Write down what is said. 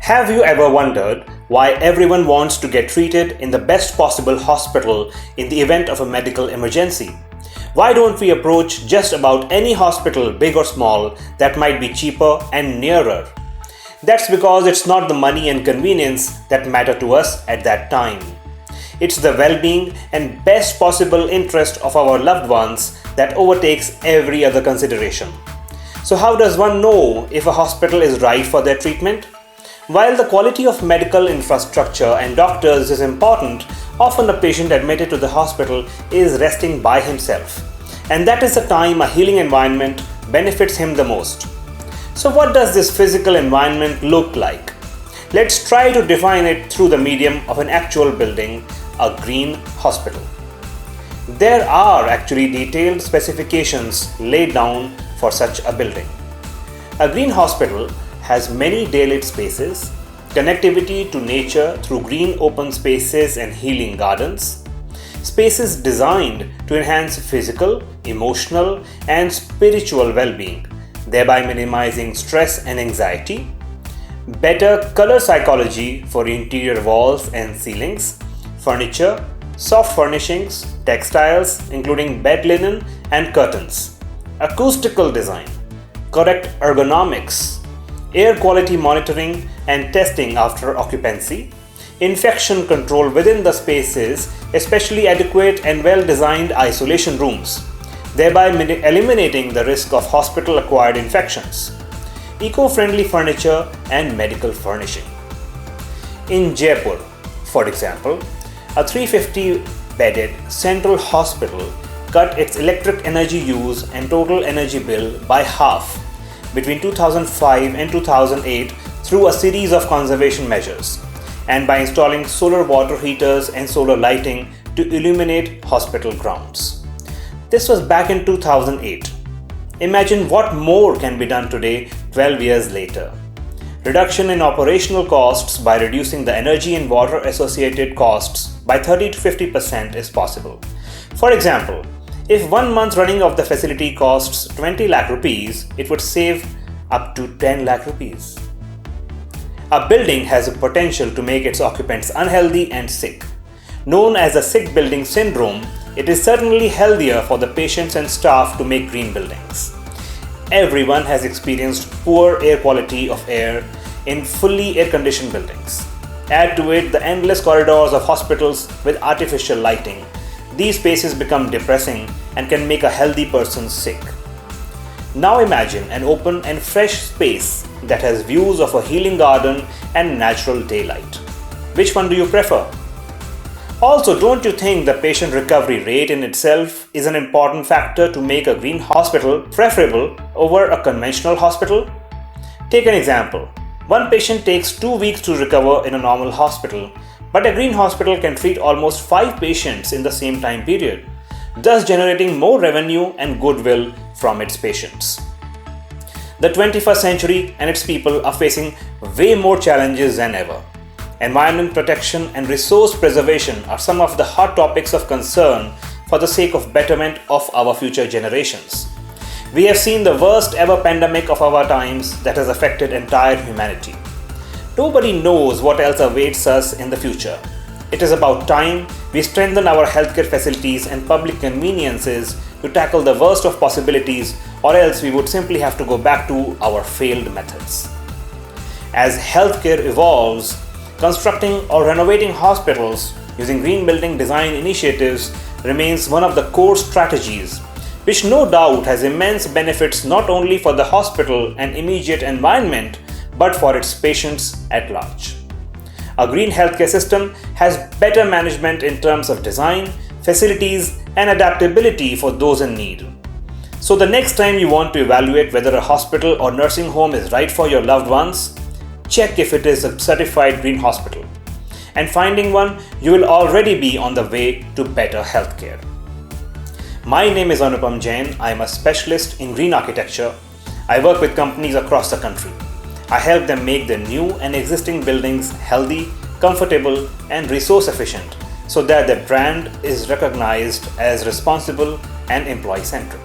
Have you ever wondered why everyone wants to get treated in the best possible hospital in the event of a medical emergency? Why don't we approach just about any hospital, big or small, that might be cheaper and nearer? That's because it's not the money and convenience that matter to us at that time. It's the well-being and best possible interest of our loved ones that overtakes every other consideration. So how does one know if a hospital is right for their treatment? While the quality of medical infrastructure and doctors is important, often a patient admitted to the hospital is resting by himself. And that is the time a healing environment benefits him the most. So what does this physical environment look like? Let's try to define it through the medium of an actual building, a green hospital. There are actually detailed specifications laid down for such a building. A green hospital has many daylit spaces, connectivity to nature through green open spaces and healing gardens, spaces designed to enhance physical, emotional, and spiritual well-being, thereby minimizing stress and anxiety, better color psychology for interior walls and ceilings, furniture, soft furnishings, textiles including bed linen and curtains, acoustical design, correct ergonomics, air quality monitoring and testing after occupancy, infection control within the spaces, especially adequate and well-designed isolation rooms, thereby eliminating the risk of hospital-acquired infections, eco-friendly furniture and medical furnishing. In Jaipur, for example, a 350-bedded central hospital cut its electric energy use and total energy bill by half between 2005 and 2008 through a series of conservation measures and by installing solar water heaters and solar lighting to illuminate hospital grounds. This was back in 2008. Imagine what more can be done today, 12 years later. Reduction in operational costs by reducing the energy and water associated costs by 30 to 50% is possible. For example, if 1 month running of the facility costs 20 lakh rupees, it would save up to 10 lakh rupees. A building has a potential to make its occupants unhealthy and sick. Known as the sick building syndrome, it is certainly healthier for the patients and staff to make green buildings. Everyone has experienced poor air quality of air in fully air-conditioned buildings. Add to it the endless corridors of hospitals with artificial lighting. These spaces become depressing and can make a healthy person sick. Now imagine an open and fresh space that has views of a healing garden and natural daylight. Which one do you prefer? Also, don't you think the patient recovery rate in itself is an important factor to make a green hospital preferable over a conventional hospital? Take an example. One patient takes 2 weeks to recover in a normal hospital, but a green hospital can treat almost 5 patients in the same time period, thus generating more revenue and goodwill from its patients. The 21st century and its people are facing way more challenges than ever. Environment protection and resource preservation are some of the hot topics of concern for the sake of betterment of our future generations. We have seen the worst ever pandemic of our times that has affected entire humanity. Nobody knows what else awaits us in the future. It is about time we strengthen our healthcare facilities and public conveniences to tackle the worst of possibilities, or else we would simply have to go back to our failed methods. As healthcare evolves, constructing or renovating hospitals using green building design initiatives remains one of the core strategies, which no doubt has immense benefits not only for the hospital and immediate environment, but for its patients at large. A green healthcare system has better management in terms of design, facilities, and adaptability for those in need. So the next time you want to evaluate whether a hospital or nursing home is right for your loved ones, check if it is a certified green hospital. And finding one, you will already be on the way to better healthcare. My name is Anupam Jain. I am a specialist in green architecture. I work with companies across the country. I help them make their new and existing buildings healthy, comfortable, and resource efficient so that their brand is recognized as responsible and employee-centric.